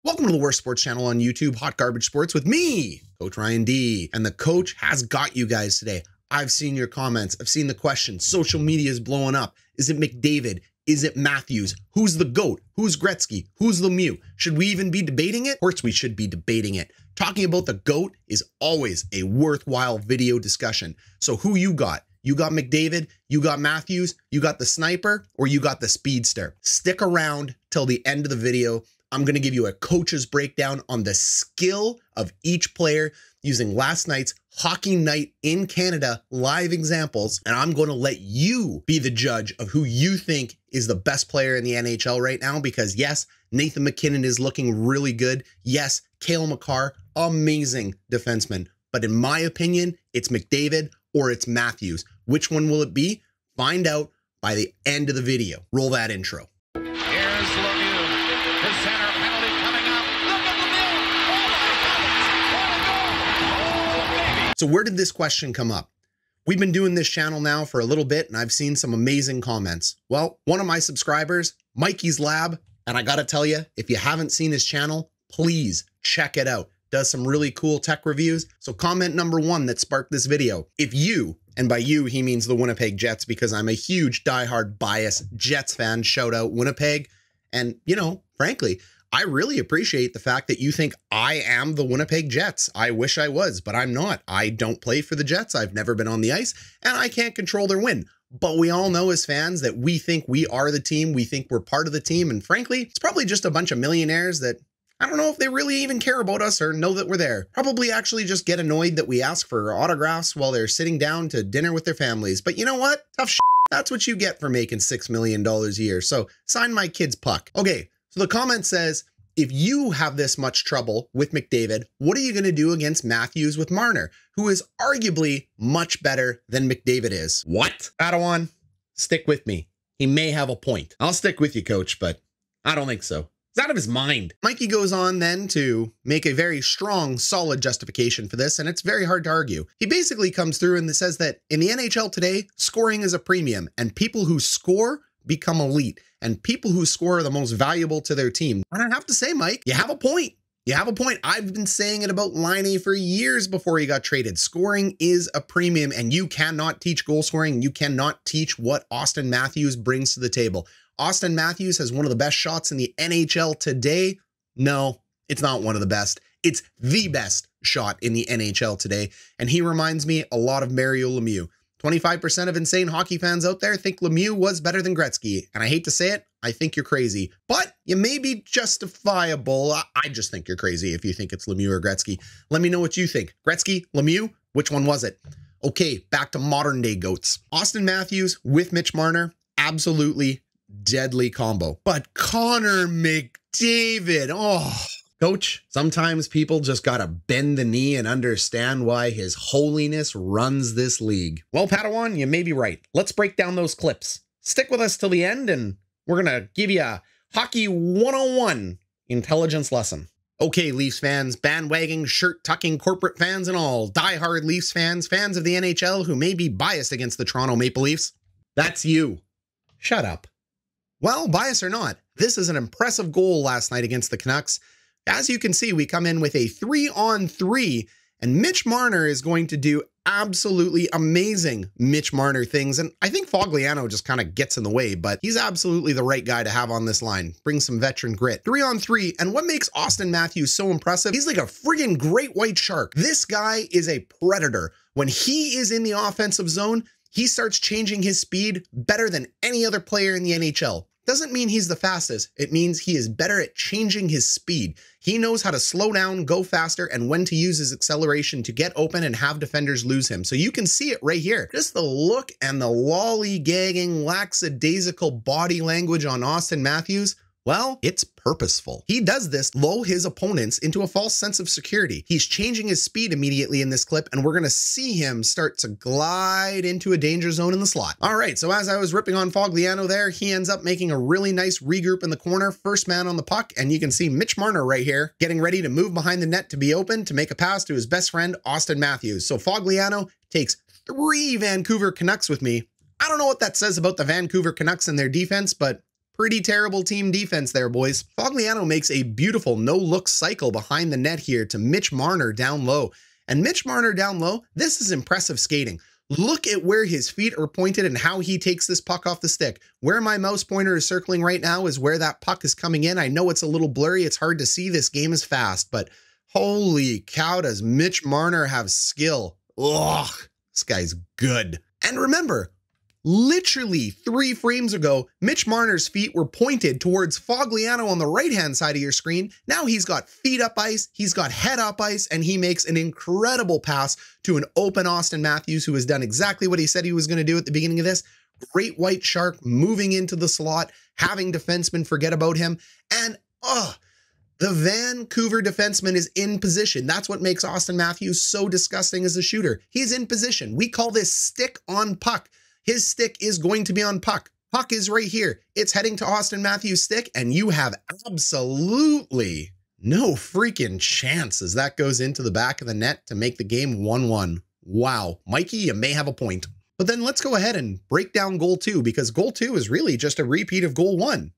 Welcome to the worst sports channel on YouTube, Hot Garbage Sports, with me, Coach Ryan D. And the coach has got you guys today. I've seen your comments. I've seen the questions. Social media is blowing up. Is it McDavid? Is it Matthews? Who's the GOAT? Who's Gretzky? Who's Lemieux? Should we even be debating it? Of course we should be debating it. Talking about the GOAT is always a worthwhile video discussion. So who you got? You got McDavid, you got Matthews, you got the sniper, or you got the speedster? Stick around till the end of the video. I'm going to give you a coach's breakdown on the skill of each player using last night's Hockey Night in Canada live examples, and I'm going to let you be the judge of who you think is the best player in the NHL right now, because yes, Nathan MacKinnon is looking really good. Yes, Cale Makar, amazing defenseman. But in my opinion, it's McDavid or it's Matthews. Which one will it be? Find out by the end of the video. Roll that intro. Here's Lemieux. The center penalty coming up. Look at Lemieux. Oh, my God. Oh, baby. So where did this question come up? We've been doing this channel now for a little bit, and I've seen some amazing comments. Well, one of my subscribers, Mikey's Lab, and I got to tell you, if you haven't seen his channel, please check it out. Does some really cool tech reviews. So comment number one that sparked this video. If you, and by you, he means the Winnipeg Jets, because I'm a huge diehard bias Jets fan, shout out Winnipeg. And, you know, frankly, I really appreciate the fact that you think I am the Winnipeg Jets. I wish I was, but I'm not. I don't play for the Jets. I've never been on the ice, and I can't control their win. But we all know as fans that we think we are the team. We think we're part of the team. And frankly, it's probably just a bunch of millionaires that I don't know if they really even care about us or know that we're there. Probably actually just get annoyed that we ask for autographs while they're sitting down to dinner with their families. But you know what? Tough shit. That's what you get for making $6 million a year. So sign my kid's puck. Okay, so the comment says, if you have this much trouble with McDavid, what are you going to do against Matthews with Marner, who is arguably much better than McDavid is? What? Padawan, stick with me. He may have a point. I'll stick with you, coach, but I don't think so. It's out of his mind. Mikey goes on then to make a very strong, solid justification for this, and it's very hard to argue. He basically comes through and says that in the NHL today, scoring is a premium, and people who score become elite, and people who score are the most valuable to their team. And I have to say, Mike, you have a point. You have a point. I've been saying it about Laine for years before he got traded. Scoring is a premium, and you cannot teach goal scoring. You cannot teach what Auston Matthews brings to the table. Auston Matthews has one of the best shots in the NHL today. No, it's not one of the best. It's the best shot in the NHL today. And he reminds me a lot of Mario Lemieux. 25% of insane hockey fans out there think Lemieux was better than Gretzky. And I hate to say it, I think you're crazy. But you may be justifiable. I just think you're crazy if you think it's Lemieux or Gretzky. Let me know what you think. Gretzky, Lemieux, which one was it? Okay, back to modern day GOATs. Auston Matthews with Mitch Marner, absolutely deadly combo. But Connor McDavid, oh, coach, sometimes people just gotta bend the knee and understand why his holiness runs this league. Well, Padawan, you may be right. Let's break down those clips. Stick with us till the end, and we're gonna give you a Hockey 101 intelligence lesson. Okay, Leafs fans, bandwagon, shirt-tucking corporate fans and all, diehard Leafs fans, fans of the NHL who may be biased against the Toronto Maple Leafs. That's you. Shut up. Well, bias or not, this is an impressive goal last night against the Canucks. As you can see, we come in with a 3-on-3, and Mitch Marner is going to do absolutely amazing Mitch Marner things. And I think Fogliano just kind of gets in the way, but he's absolutely the right guy to have on this line. Bring some veteran grit. 3-on-3, and what makes Auston Matthews so impressive, he's like a friggin' great white shark. This guy is a predator. When he is in the offensive zone, he starts changing his speed better than any other player in the NHL. Doesn't mean he's the fastest. It means he is better at changing his speed. He knows how to slow down, go faster, and when to use his acceleration to get open and have defenders lose him. So you can see it right here. Just the look and the lollygagging, lackadaisical body language on Auston Matthews. Well, it's purposeful. He does this to lull his opponents into a false sense of security. He's changing his speed immediately in this clip, and we're going to see him start to glide into a danger zone in the slot. All right, so as I was ripping on Fogliano there, he ends up making a really nice regroup in the corner, first man on the puck, and you can see Mitch Marner right here getting ready to move behind the net to be open to make a pass to his best friend, Auston Matthews. So Fogliano takes 3 Vancouver Canucks with me. I don't know what that says about the Vancouver Canucks and their defense, but Pretty terrible team defense there, boys. Fogliano makes a beautiful no-look cycle behind the net here to Mitch Marner down low. And Mitch Marner down low, this is impressive skating. Look at where his feet are pointed and how he takes this puck off the stick. Where my mouse pointer is circling right now is where that puck is coming in. I know it's a little blurry. It's hard to see. This game is fast, but holy cow, does Mitch Marner have skill. Ugh, this guy's good. And remember, literally 3 frames ago, Mitch Marner's feet were pointed towards Fogliano on the right-hand side of your screen. Now he's got feet up ice, he's got head up ice, and he makes an incredible pass to an open Auston Matthews, who has done exactly what he said he was going to do at the beginning of this. Great white shark moving into the slot, having defensemen forget about him, and the Vancouver defenseman is in position. That's what makes Auston Matthews so disgusting as a shooter. He's in position. We call this stick on puck. His stick is going to be on puck. Puck is right here. It's heading to Auston Matthews' stick, and you have absolutely no freaking chance as that goes into the back of the net to make the game 1-1. Wow. Mikey, you may have a point. But then let's go ahead and break down goal 2, because goal 2 is really just a repeat of goal 1.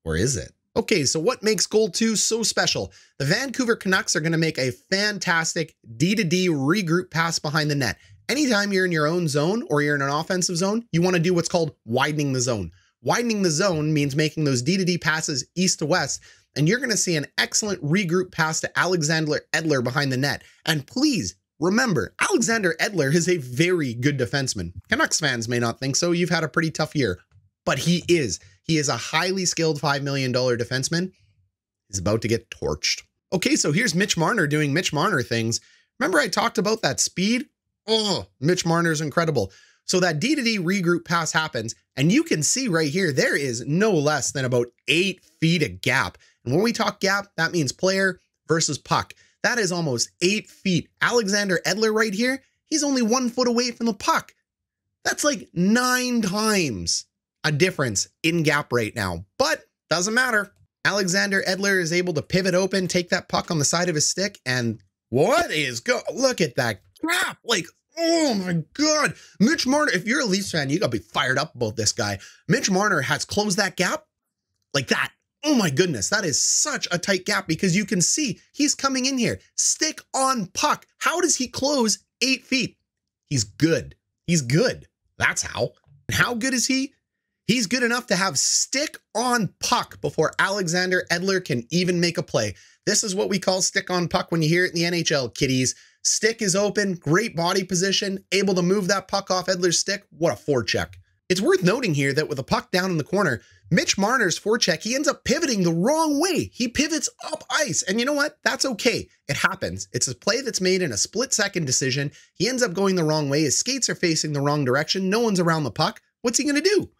Or is it? Okay, so what makes goal 2 so special? The Vancouver Canucks are going to make a fantastic D-to-D regroup pass behind the net. Anytime you're in your own zone or you're in an offensive zone, you want to do what's called widening the zone. Widening the zone means making those D-to-D passes east to west, and you're going to see an excellent regroup pass to Alexander Edler behind the net. And please remember, Alexander Edler is a very good defenseman. Canucks fans may not think so. You've had a pretty tough year, but he is. He is a highly skilled $5 million defenseman. He's about to get torched. Okay, so here's Mitch Marner doing Mitch Marner things. Remember I talked about that speed? Oh, Mitch Marner's incredible. So that D-to-D regroup pass happens, and you can see right here, there is no less than about 8 feet of gap. And when we talk gap, that means player versus puck. That is almost 8 feet. Alexander Edler right here, he's only 1 foot away from the puck. That's like 9 times a difference in gap right now, but doesn't matter. Alexander Edler is able to pivot open, take that puck on the side of his stick, and look at that gap. Like, oh my God. Mitch Marner, if you're a Leafs fan, you gotta be fired up about this guy. Mitch Marner has closed that gap like that. Oh my goodness, that is such a tight gap because you can see he's coming in here. Stick on puck. How does he close 8 feet? He's good. He's good. That's how. And how good is he? He's good enough to have stick on puck before Alexander Edler can even make a play. This is what we call stick on puck when you hear it in the NHL, kiddies. Stick is open, great body position, able to move that puck off Edler's stick. What a forecheck. It's worth noting here that with a puck down in the corner, Mitch Marner's forecheck, he ends up pivoting the wrong way. He pivots up ice. And you know what? That's okay. It happens. It's a play that's made in a split-second decision. He ends up going the wrong way. His skates are facing the wrong direction. No one's around the puck. What's he going to do?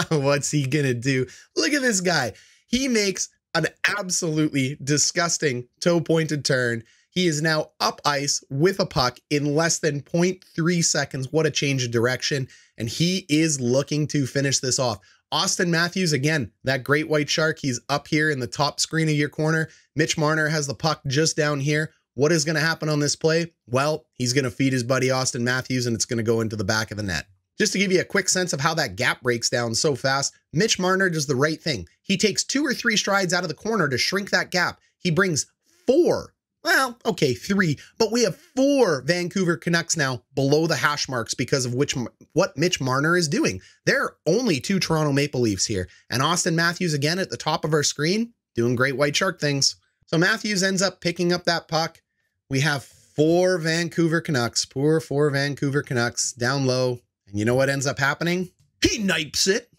What's he going to do? Look at this guy. He makes an absolutely disgusting toe-pointed turn. He is now up ice with a puck in less than 0.3 seconds. What a change of direction. And he is looking to finish this off. Auston Matthews, again, that great white shark, he's up here in the top screen of your corner. Mitch Marner has the puck just down here. What is going to happen on this play? Well, he's going to feed his buddy Auston Matthews, and it's going to go into the back of the net. Just to give you a quick sense of how that gap breaks down so fast, Mitch Marner does the right thing. He takes 2 or 3 strides out of the corner to shrink that gap. He brings 4. Well, okay, 3, but we have 4 Vancouver Canucks now below the hash marks because of what Mitch Marner is doing. There are only 2 Toronto Maple Leafs here, and Auston Matthews again at the top of our screen doing great white shark things. So Matthews ends up picking up that puck. We have 4 Vancouver Canucks, poor 4 Vancouver Canucks down low, and you know what ends up happening? He knipes it.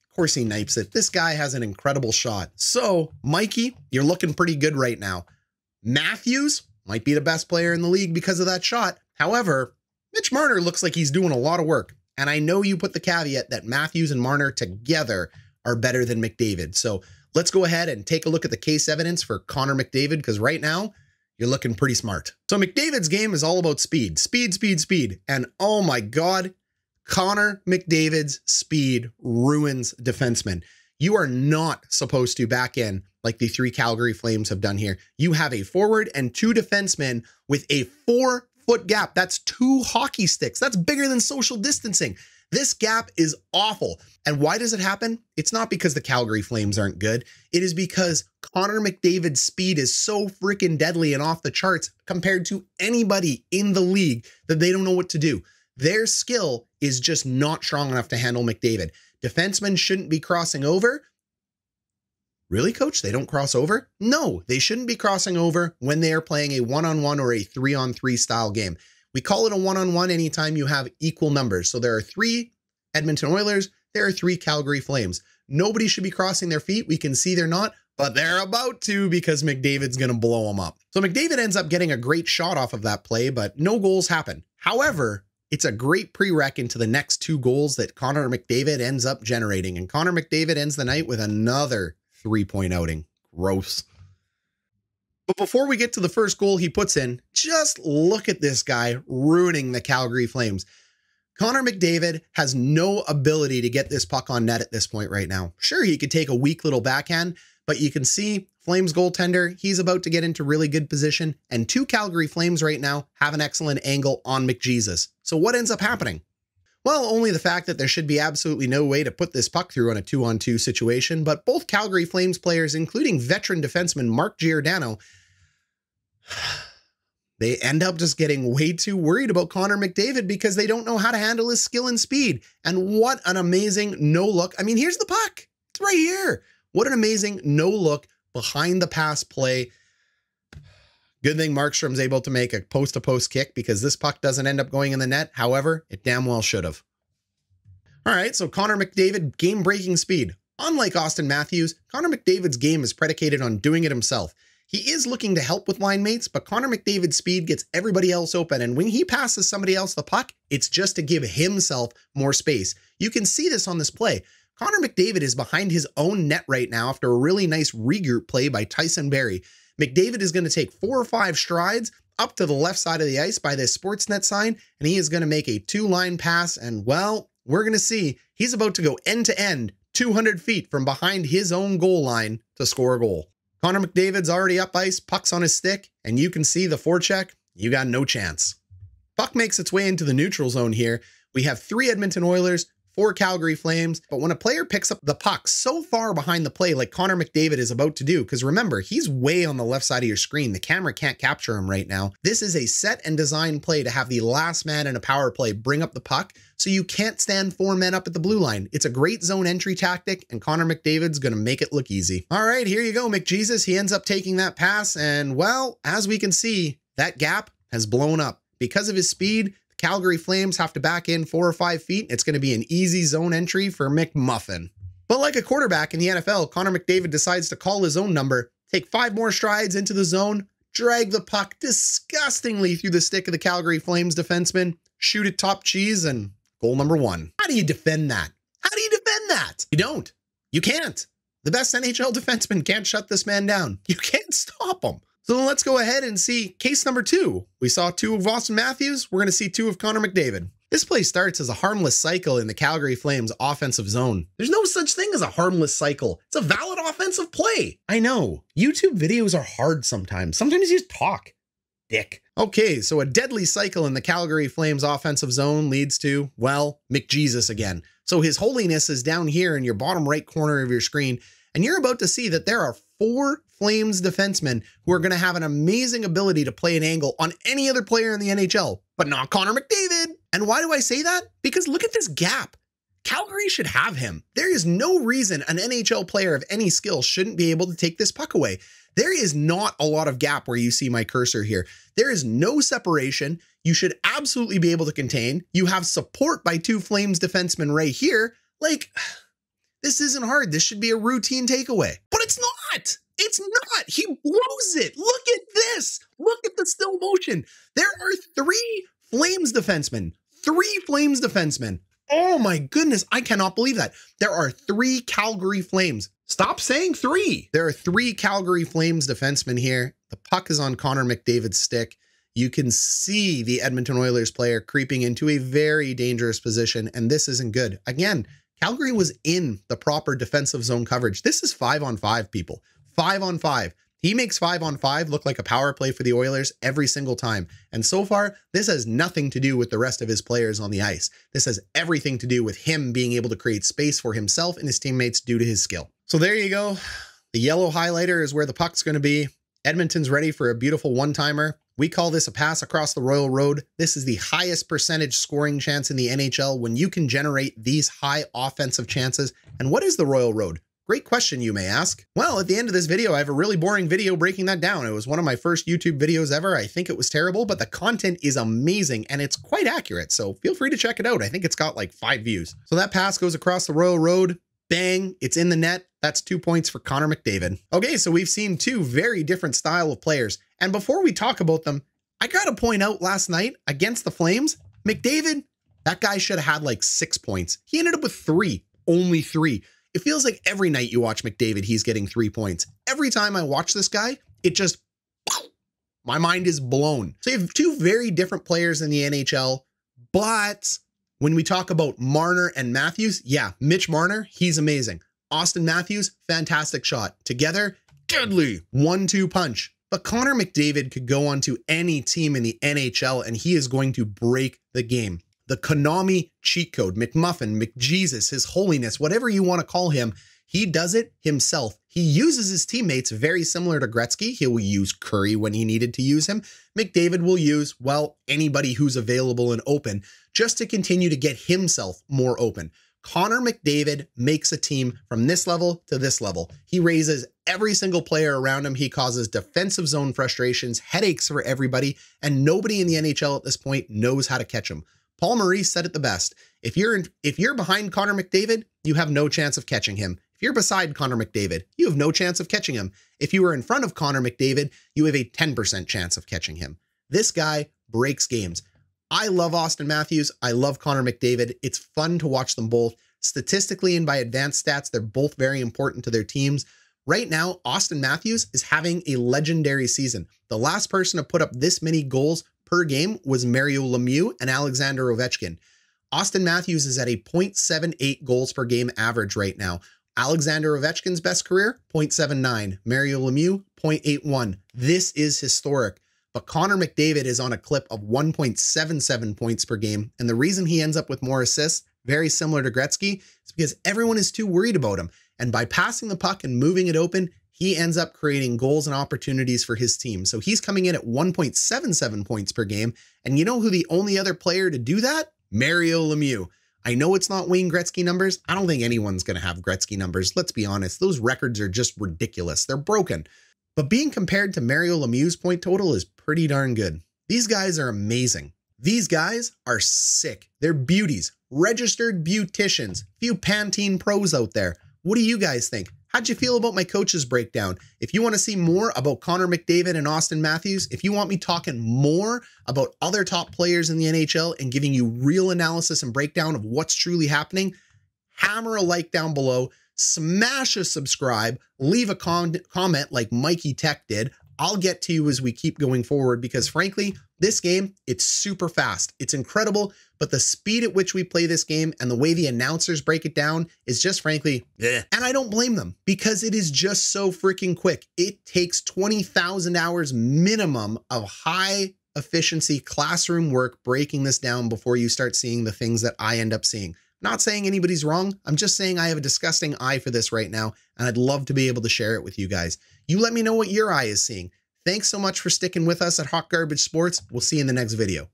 Of course he knipes it. This guy has an incredible shot. So, Mikey, you're looking pretty good right now. Matthews might be the best player in the league because of that shot. However, Mitch Marner looks like he's doing a lot of work. And I know you put the caveat that Matthews and Marner together are better than McDavid. So let's go ahead and take a look at the case evidence for Connor McDavid, because right now you're looking pretty smart. So McDavid's game is all about speed, speed, speed, speed. And oh my God, Connor McDavid's speed ruins defensemen. You are not supposed to back in like the 3 Calgary Flames have done here. You have a forward and 2 defensemen with a 4-foot gap. That's 2 hockey sticks. That's bigger than social distancing. This gap is awful. And why does it happen? It's not because the Calgary Flames aren't good. It is because Connor McDavid's speed is so freaking deadly and off the charts compared to anybody in the league that they don't know what to do. Their skill is just not strong enough to handle McDavid. Defensemen shouldn't be crossing over. Really, coach? They don't cross over? No, they shouldn't be crossing over when they are playing a one-on-one or a three-on-three style game. We call it a one-on-one anytime you have equal numbers. So there are 3 Edmonton Oilers, there are 3 Calgary Flames. Nobody should be crossing their feet. We can see they're not, but they're about to because McDavid's going to blow them up. So McDavid ends up getting a great shot off of that play, but no goals happen. However, it's a great prereq into the next 2 goals that Connor McDavid ends up generating. And Connor McDavid ends the night with another 3-point outing. Gross. But before we get to the first goal he puts in, just look at this guy ruining the Calgary Flames. Connor McDavid has no ability to get this puck on net at this point right now. Sure, he could take a weak little backhand, but you can see Flames goaltender, he's about to get into really good position, and 2 Calgary Flames right now have an excellent angle on McJesus. So what ends up happening? Well, only the fact that there should be absolutely no way to put this puck through on a 2-on-2 situation, but both Calgary Flames players, including veteran defenseman Mark Giordano, they end up just getting way too worried about Connor McDavid because they don't know how to handle his skill and speed. And what an amazing no-look. I mean, here's the puck. It's right here. What an amazing no-look behind the pass play. Good thing Markstrom's able to make a post-to-post kick because this puck doesn't end up going in the net. However, it damn well should have. All right, so Connor McDavid, game-breaking speed. Unlike Auston Matthews, Connor McDavid's game is predicated on doing it himself. He is looking to help with line mates, but Connor McDavid's speed gets everybody else open, and when he passes somebody else the puck, it's just to give himself more space. You can see this on this play. Connor McDavid is behind his own net right now after a really nice regroup play by Tyson Barrie. McDavid is going to take 4 or 5 strides up to the left side of the ice by this Sportsnet sign, and he is going to make a 2-line pass, and well, we're going to see he's about to go end-to-end 200 feet from behind his own goal line to score a goal. Connor McDavid's already up ice, puck's on his stick, and you can see the forecheck. You got no chance. Puck makes its way into the neutral zone here. We have 3 Edmonton Oilers, 4 Calgary Flames, but when a player picks up the puck so far behind the play like Connor McDavid is about to do, because remember, he's way on the left side of your screen. The camera can't capture him right now. This is a set and design play to have the last man in a power play bring up the puck, so you can't stand 4 men up at the blue line. It's a great zone entry tactic, and Connor McDavid's going to make it look easy. All right, here you go, McJesus. He ends up taking that pass, and well, as we can see, that gap has blown up. Because of his speed, Calgary Flames have to back in 4 or 5 feet. It's going to be an easy zone entry for McMuffin. But like a quarterback in the NFL, Connor McDavid decides to call his own number, take 5 more strides into the zone, drag the puck disgustingly through the stick of the Calgary Flames defenseman, shoot it top cheese, and goal number 1. How do you defend that? How do you defend that? You don't. You can't. The best NHL defenseman can't shut this man down. You can't stop him. So let's go ahead and see case number 2. We saw 2 of Auston Matthews. We're going to see 2 of Connor McDavid. This play starts as a harmless cycle in the Calgary Flames offensive zone. There's no such thing as a harmless cycle. It's a valid offensive play. I know. YouTube videos are hard sometimes. Sometimes you just talk. Dick. Okay, so a deadly cycle in the Calgary Flames offensive zone leads to, well, McJesus again. So his holiness is down here in your bottom right corner of your screen, and you're about to see that there are 4 Flames defensemen who are going to have an amazing ability to play an angle on any other player in the NHL, but not Connor McDavid. And why do I say that? Because look at this gap. Calgary should have him. There is no reason an NHL player of any skill shouldn't be able to take this puck away. There is not a lot of gap where you see my cursor here. There is no separation. You should absolutely be able to contain. You have support by 2 Flames defensemen right here. Like, this isn't hard. This should be a routine takeaway, but it's not. It's not. He blows it. Look at this. Look at the still motion. There are 3 Flames defensemen. 3 Flames defensemen. Oh my goodness. I cannot believe that. There are 3 Calgary Flames. Stop saying 3. There are 3 Calgary Flames defensemen here. The puck is on Connor McDavid's stick. You can see the Edmonton Oilers player creeping into a very dangerous position, and this isn't good. Again, Calgary was in the proper defensive zone coverage. This is 5-on-5, people. 5-on-5. He makes 5-on-5 look like a power play for the Oilers every single time. And so far, this has nothing to do with the rest of his players on the ice. This has everything to do with him being able to create space for himself and his teammates due to his skill. So there you go. The yellow highlighter is where the puck's going to be. Edmonton's ready for a beautiful one-timer. We call this a pass across the Royal Road. This is the highest percentage scoring chance in the NHL when you can generate these high offensive chances. And what is the Royal Road? Great question, you may ask. Well, at the end of this video, I have a really boring video breaking that down. It was one of my first YouTube videos ever. I think it was terrible, but the content is amazing and it's quite accurate. So feel free to check it out. I think it's got like 5 views. So that pass goes across the Royal Road. Bang, it's in the net. That's 2 points for Connor McDavid. Okay, so we've seen 2 very different style of players. And before we talk about them, I gotta point out last night against the Flames, McDavid, that guy should have had like 6 points. He ended up with 3, only 3. It feels like every night you watch McDavid, he's getting 3 points. Every time I watch this guy, it just, my mind is blown. So you have 2 very different players in the NHL, but when we talk about Marner and Matthews, yeah, Mitch Marner, he's amazing. Auston Matthews, fantastic shot. Together, deadly 1-2 punch. But Connor McDavid could go on to any team in the NHL and he is going to break the game. The Konami cheat code, McMuffin, McJesus, His Holiness, whatever you want to call him, he does it himself. He uses his teammates very similar to Gretzky. He will use Curry when he needed to use him. McDavid will use, well, anybody who's available and open just to continue to get himself more open. Connor McDavid makes a team from this level to this level. He raises every single player around him. He causes defensive zone frustrations, headaches for everybody, and nobody in the NHL at this point knows how to catch him. Paul Maurice said it the best. If you're behind Connor McDavid, you have no chance of catching him. If you're beside Connor McDavid, you have no chance of catching him. If you are in front of Connor McDavid, you have a 10% chance of catching him. This guy breaks games. I love Auston Matthews. I love Connor McDavid. It's fun to watch them both. Statistically and by advanced stats, they're both very important to their teams. Right now, Auston Matthews is having a legendary season. The last person to put up this many goals per game was Mario Lemieux and Alexander Ovechkin. Auston Matthews is at a 0.78 goals per game average right now. Alexander Ovechkin's best career, 0.79. Mario Lemieux, 0.81. This is historic. But Connor McDavid is on a clip of 1.77 points per game. And the reason he ends up with more assists, very similar to Gretzky, is because everyone is too worried about him. And by passing the puck and moving it open, he ends up creating goals and opportunities for his team. So he's coming in at 1.77 points per game. And you know who the only other player to do that? Mario Lemieux. I know it's not Wayne Gretzky numbers. I don't think anyone's going to have Gretzky numbers. Let's be honest. Those records are just ridiculous. They're broken. But being compared to Mario Lemieux's point total is pretty darn good. These guys are amazing. These guys are sick. They're beauties, registered beauticians, few Pantene pros out there. What do you guys think? How'd you feel about my coach's breakdown? If you want to see more about Connor McDavid and Auston Matthews, if you want me talking more about other top players in the NHL and giving you real analysis and breakdown of what's truly happening, hammer a like down below, smash a subscribe, leave a comment like Mikey Tech did. I'll get to you as we keep going forward because frankly, this game, it's super fast. It's incredible, but the speed at which we play this game and the way the announcers break it down is just frankly, and I don't blame them because it is just so freaking quick. It takes 20,000 hours minimum of high efficiency classroom work breaking this down before you start seeing the things that I end up seeing. Not saying anybody's wrong. I'm just saying I have a disgusting eye for this right now, and I'd love to be able to share it with you guys. You let me know what your eye is seeing. Thanks so much for sticking with us at Hot Garbage Sports. We'll see you in the next video.